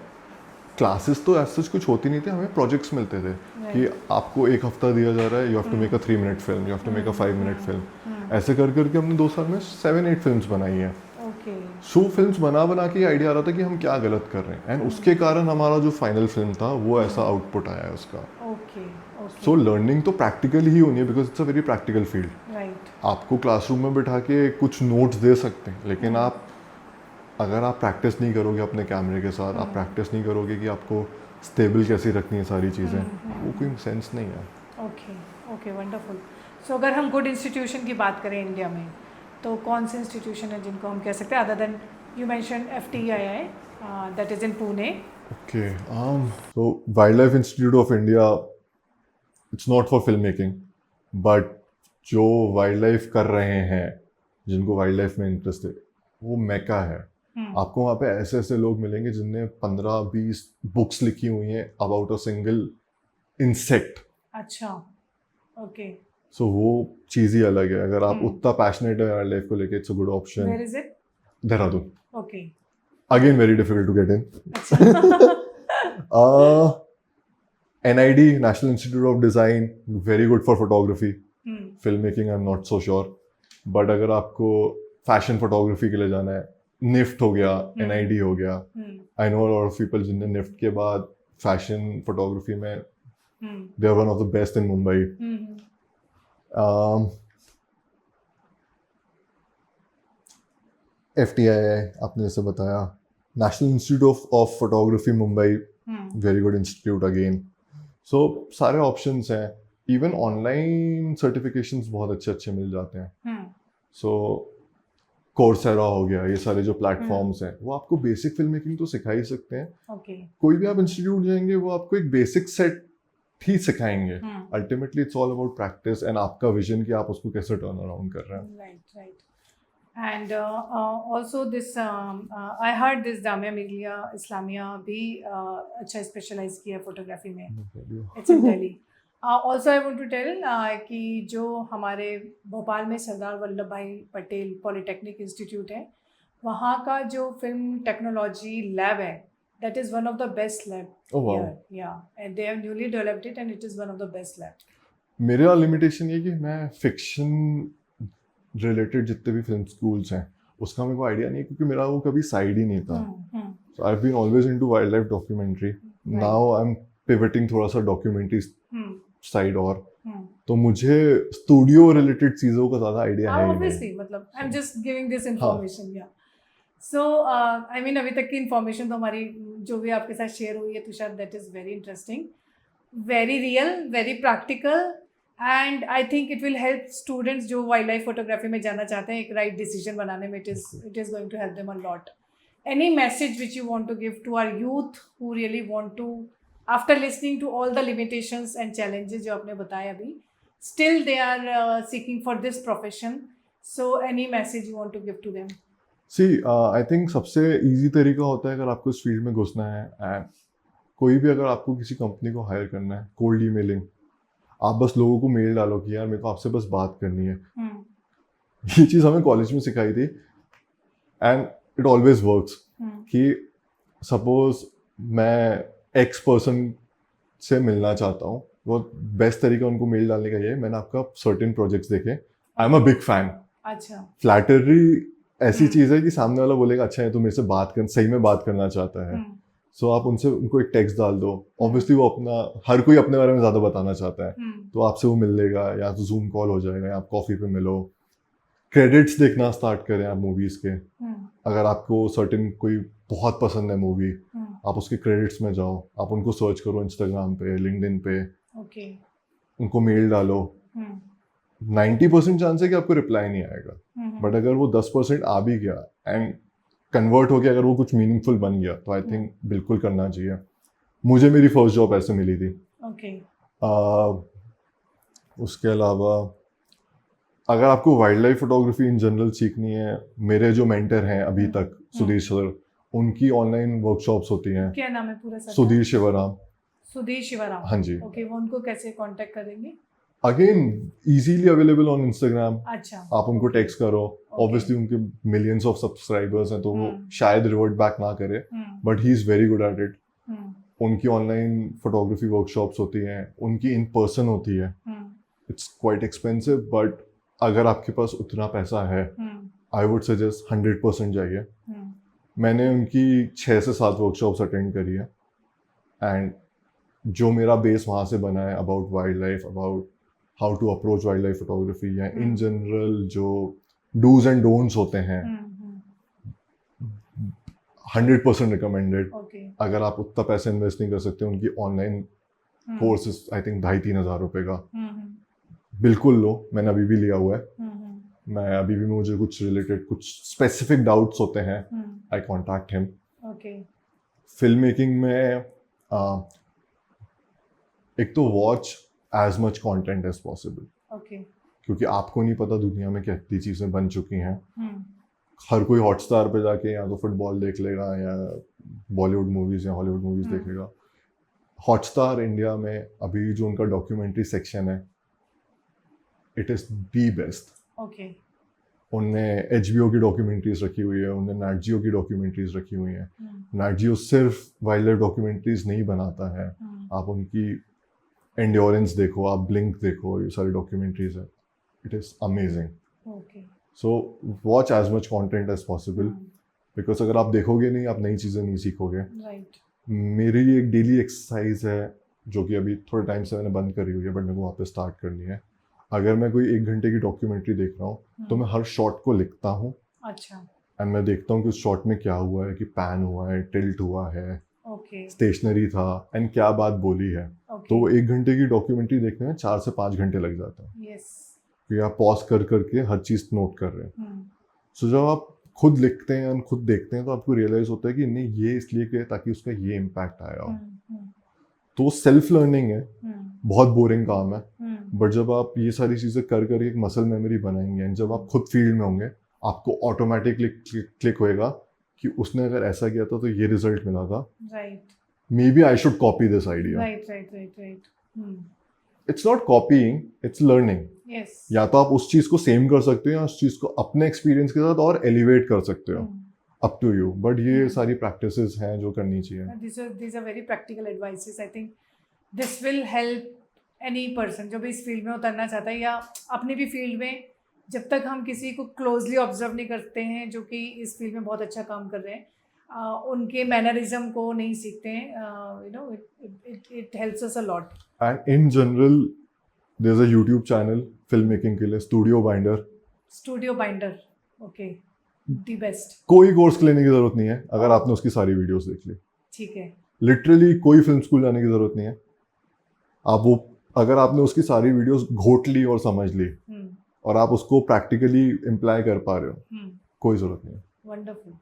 क्लासेस तो ऐसा कुछ होती नहीं थी, हमें प्रोजेक्ट्स मिलते थे कि आपको 1 हफ्ता दिया जा रहा है, you have to make a 3 minute film, you have to make a 5 minute film. ऐसे कर करके हमने 2 साल में 7-8 फिल्म्स बनाई हैं। सो फिल्म्स बना के आइडिया आ रहा था कि हम क्या गलत कर रहे हैं, एंड उसके कारण हमारा जो फाइनल फिल्म था वो ऐसा आउटपुट आया है उसका। सो लर्निंग तो प्रैक्टिकल ही होनी है, because it's a very practical field. आपको क्लासरूम में बिठा के कुछ नोट्स दे सकते हैं, लेकिन अगर आप प्रैक्टिस नहीं करोगे अपने कैमरे के साथ, आप प्रैक्टिस नहीं करोगे कि आपको स्टेबल कैसे रखनी है सारी चीज़ें, वो कोई सेंस नहीं है। Okay, wonderful. सो अगर हम गुड इंस्टीट्यूशन की बात करें इंडिया में, तो कौन से इंस्टीट्यूशन है जिनको हम कह सकते हैं other than you mention FTII that is in Pune? Okay. So Wildlife Institute of India, it's not for filmmaking, but जो वाइल्ड लाइफ कर रहे हैं, जिनको वाइल्ड लाइफ में इंटरेस्ट है, वो मेका है। आपको वहाँ पे ऐसे ऐसे लोग मिलेंगे जिनने 15-20 बुक्स लिखी हुई हैं अबाउट अ सिंगल इंसेक्ट। अच्छा, ओके। सो वो चीज़ ही अलग है। अगर आप उतना पैशनेट है वाइल्ड लाइफ को लेके, it's a good option. Where is it? Dehradun. Okay. Again, very difficult to get in. अच्छा। NID, National Institute of Design, very good for photography. Filmmaking, I'm not so sure. But अगर आपको fashion photography के लिए जाना है, NIFT हो गया, NID हो गया। I know a lot of people जिनने निफ्ट के बाद फैशन फोटोग्राफी में they are one of the best in Mumbai. FTII आपने जैसे बताया, national institute of photography Mumbai, very good institute again. So सारे ऑप्शंस हैं। इवन ऑनलाइन सर्टिफिकेशंस बहुत अच्छे अच्छे मिल जाते हैं। सो कोर्सेरा हो गया, ये सारे जो प्लेटफॉर्म्स हैं वो आपको बेसिक फिल्म मेकिंग तो सिखा ही सकते हैं। कोई भी आप इंस्टीट्यूट जाएंगे वो आपको एक बेसिक सेट ही सिखाएंगे। Ultimately it's all about practice and आपका विजन कि आप उसको कैसे टर्न अराउंड कर रहे हैं। Right. And also this I heard this Jamia Millia Islamia भी अच्छा स्पेशलाइज किया फोटोग्राफी में। It's in Delhi. Also I want to tell कि जो हमारे भोपाल में सरदार वल्लभ भाई पटेल पॉलिटेक्निक इंस्टीट्यूट है, वहाँ का जो फिल्म टेक्नोलॉजी लैब है, that is one of the best lab here. Yeah, and they have newly developed it and it is one of the best lab. मेरे यहाँ लिमिटेशन ये कि मैं फिक्शन रिलेटेड जितने भी फिल्म स्कूल्स हैं उसका मेरे को आइडिया नहीं है, क्योंकि मेरा वो कभी साइड ही नहीं था। So I have been always into wild life documentary. Now I am pivoting थोड़ा सा डॉक्यूमेंट्री साइड और तो मुझे स्टूडियो रिलेटेड चीजों का ज्यादा आइडिया है। ऑब्वियसली, मतलब I am just giving this information. या सो आई मीन अभी तक की इंफॉर्मेशन तो हमारी जो भी आपके साथ शेयर हुई है Tushar, that is very interesting, very real, very practical, and I think it will help students जो वाइल्ड लाइफ फोटोग्राफी में जाना चाहते हैं एक राइट डिसीजन बनाने में। It is going to help them a lot. Any message which you want to give to our youth who really want to, after listening to all the limitations and challenges जो आपने बताए अभी, still they are seeking for this profession, so any message you want to give to them? See I think सबसे easy तरीका होता है अगर आपको इस फील्ड में घुसना है, एंड कोई भी अगर आपको किसी कंपनी को हायर करना है, कोल्ड ईमेलिंग। आप बस लोगों को मेल डालो कि यार मेरे को आपसे बस बात करनी है। ये चीज़ हमें कॉलेज में सिखाई थी एंड इट ऑलवेज वर्क्स। कि सपोज मैं एक्स पर्सन से मिलना चाहता हूँ, वो बेस्ट तरीका उनको मेल डालने का ये है, मैंने आपका सर्टेन प्रोजेक्ट्स देखे, I am a big fan. अच्छा, फ्लैटरी ऐसी चीज़ है कि सामने वाला बोलेगा अच्छा है तो मेरे से बात कर, सही में बात करना चाहता है। सो आप उनको एक टेक्स्ट डाल दो। ऑब्वियसली वो हर कोई अपने बारे में ज़्यादा बताना चाहता है, तो आपसे वो मिल लेगा, या तो जूम कॉल हो जाएगा या आप कॉफ़ी पे मिलो। क्रेडिट्स देखना स्टार्ट करें आप मूवीज़ के। अगर आपको सर्टेन कोई बहुत पसंद है मूवी, आप उसके क्रेडिट्स में जाओ, आप उनको सर्च करो इंस्टाग्राम पे, लिंक्डइन पे, उनको मेल डालो। 90% चांस है कि आपको रिप्लाई नहीं आएगा, बट अगर वो 10% आ भी गया एंड कन्वर्ट हो गया, अगर वो कुछ मीनिंगफुल बन गया, तो आई थिंक बिल्कुल करना चाहिए। मुझे मेरी फर्स्ट जॉब ऐसे मिली थी। उसके अलावा अगर आपको wild life photography in general सीखनी है, मेरे जो मेंटर हैं अभी तक, सुधीर सर, उनकी ऑनलाइन वर्कशॉप्स होती हैं। क्या नाम है पूरा सर? सुधीर शिवराम। सुधीर शिवराम, हाँ जी। ओके, वो उनको कैसे कांटेक्ट करेंगे? Again easily available on Instagram. अच्छा, आप उनको टेक्स्ट करो। ऑब्वियसली उनके मिलियंस ऑफ सब्सक्राइबर्स हैं, तो वो शायद रिवर्ट बैक ना करे, but he is very good at it. उनकी ऑनलाइन फोटोग्राफी वर्कशॉप्स होती हैं, उनकी इन पर्सन होती है। इट्स क्वाइट एक्सपेंसिव, बट अगर आपके पास उतना पैसा है, आई वुड सजेस्ट 100% जाइए। मैंने उनकी 6 से 7 वर्कशॉप्स अटेंड करी है, एंड जो मेरा बेस वहाँ से बना है about wildlife, about how to approach wildlife photography, या इन जनरल जो डूज एंड डोंट्स होते हैं, 100% रिकमेंडेड। अगर आप उतना पैसे इन्वेस्ट नहीं कर सकते, उनकी ऑनलाइन कोर्सेज आई थिंक 2,500-3,000 रुपए का, बिल्कुल लो। मैंने अभी भी लिया हुआ है। मैं अभी भी मुझे कुछ रिलेटेड कुछ स्पेसिफिक डाउट्स होते हैं, I contact him. Okay. Film making में एक तो watch as much content as possible, okay. क्योंकि आपको नहीं पता दुनिया में कितनी चीज़ें बन चुकी हैं। हर कोई हॉटस्टार पे जाके या तो फुटबॉल देख लेगा या बॉलीवुड मूवीज़ या हॉलीवुड मूवीज़ देखेगा। हॉटस्टार इंडिया में अभी जो उनका डॉक्यूमेंट्री सेक्शन है, it is the best. Okay. उनने HBO की डॉक्यूमेंट्रीज रखी हुई है, उनने नैट जियो की डॉक्यूमेंट्रीज रखी हुई हैं। नैट जियो सिर्फ वाइल्ड लाइफ डॉक्यूमेंट्रीज नहीं बनाता है, आप उनकी एंड्योरेंस देखो, आप ब्लिंक देखो, ये सारी डॉक्यूमेंट्रीज है, it is amazing. Okay. So watch as much content as possible, because अगर आप देखोगे नहीं, आप नई चीज़ें नहीं सीखोगे। राइट। मेरी एक डेली एक्सरसाइज है जो कि अभी थोड़े टाइम से मैंने बंद करी हुई है, बट मेरे को वापस स्टार्ट करनी है। अगर मैं कोई 1 घंटे की डॉक्यूमेंट्री देख रहा हूँ तो मैं हर शॉट को लिखता हूँ। अच्छा। एंड मैं देखता हूँ कि उस शॉट में क्या हुआ है, कि पैन हुआ है, टिल्ट हुआ है, ओके। स्टेशनरी था, एंड क्या बात बोली है। तो 1 घंटे की डॉक्यूमेंट्री देखने में 4 से 5 घंटे लग जाता है। यस। कि आप पॉज कर करके हर चीज़ नोट कर रहे हैं। सो जब आप खुद लिखते हैं, खुद देखते हैं, तो आपको रियलाइज होता है कि नहीं, ये इसलिए किया ताकि उसका ये इम्पैक्ट आया हो। तो सेल्फ लर्निंग है, बहुत बोरिंग काम है, बट जब आप ये सारी चीज़ें कर कर एक मसल मेमोरी बनाएंगे, एंड जब आप खुद फील्ड में होंगे, आपको ऑटोमेटिकली क्लिक होएगा कि उसने अगर ऐसा किया था तो ये रिजल्ट मिला था। Right. Maybe I should copy this idea. Right right right right. It's not copying, it's learning. Yes. या तो आप उस चीज़ को सेम कर सकते हो या उस चीज़ को अपने एक्सपीरियंस के साथ और एलिवेट कर सकते हो, अप टू यू। बट ये सारी प्रैक्टिसेस हैं जो करनी चाहिए। These are very practical advices. I think this will help any person जो भी इस फील्ड में उतरना चाहता है, या अपनी भी फील्ड में, जब तक हम किसी को क्लोजली ऑब्जर्व नहीं करते हैं जो कि इस फील्ड में बहुत अच्छा काम कर रहे हैं, उनके मैनरिज्म को नहीं सीखते हैं, you know, it helps us a lot. And in general there is a YouTube channel film making के लिए, Studio Binder. Studio Binder, okay, the best. कोई कोर्स लेने की जरूरत नहीं है अगर आपने उसकी सारी वीडियोस देख ली। ठीक है। लिटरली कोई फिल्म स्कूल जाने की जरूरत नहीं है। आप वो, अगर आपने उसकी सारी वीडियोस घोट ली और समझ ली और आप उसको प्रैक्टिकली इम्प्लाई कर पा रहे हो, कोई जरूरत नहीं है। वंडरफुल।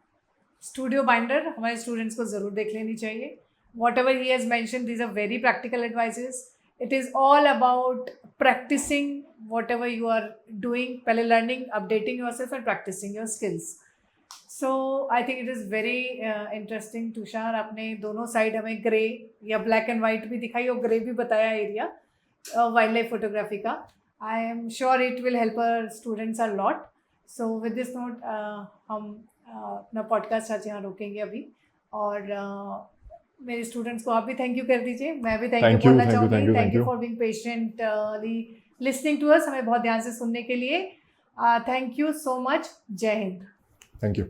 स्टूडियो बाइंडर हमारे स्टूडेंट्स को ज़रूर देख लेनी चाहिए। Whatever he has mentioned, these are very practical advices. It is all about practicing whatever you are doing, पहले learning, updating yourself and practicing your skills. So I think it is very interesting. Tushar, आपने दोनों side हमें grey या black and white भी दिखाई और grey भी बताया एरिया वाइल्ड लाइफ फोटोग्राफी का। I am sure it will help our students a lot. So with this note हम अपना पॉडकास्ट आज यहाँ रोकेंगे अभी, और मेरे स्टूडेंट्स को आप भी थैंक यू कर दीजिए। मैं भी थैंक यू बोलना चाहूँगी। Thank you for being patiently listening to us, हमें बहुत ध्यान से सुनने के लिए। Thank you so much. जय हिंद। Thank you.